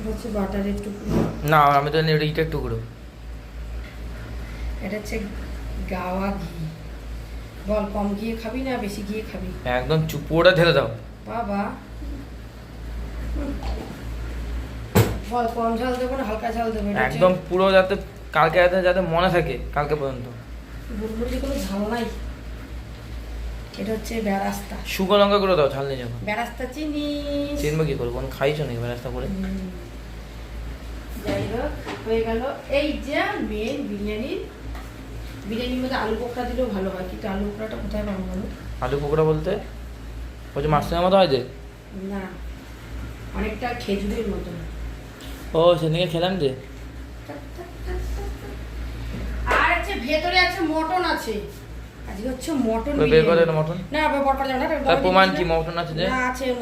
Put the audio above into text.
হচ্ছে বাটারের টুকরো। না আমি তো জানি ওটা ইটের টুকরো। এটা হচ্ছে গাওয়া ঘি। বল কম ঘিয়ে খাবি না বেশি ঘিয়ে খাবি? একদম পুরোটা ঢেলে দাও। বাবা বল কম ঝাল দেবো না হালকা ঝাল দেবো? একদম পুরো যাতে কালকে রাতে যাতে মনে থাকে কালকে পর্যন্ত। বুলবুলি কোনো ঝাল নাই। এটা হচ্ছে বেরাস্তা। শুকনো লঙ্কা করে দাও ঝাল নেই যখন। বেরাস্তা চিনি চিনবো কি করবো? খাইছো নাকি বেরাস্তা করে? যাই হোক হয়ে গেল। এই যে মেন বিরিয়ানির মধ্যে আলু পোকড়া দিলেও ভালো হয়, কিন্তু আলু পোকড়াটা কোথায় পাবো বলো? আলু পকোড়া বলতে ওই যে মাছটার মতো হয় যে? না, অনেকটা খেজুরের মতন। ও সেদিকে খেলাম যে। আর আছে ভেতরে আছে মটন আছে। আজকে হচ্ছে মটন বের করে মটন। না বড় করে যাও না। তার প্রমাণ কি মটন আছে যে? না আছে এর মধ্যে।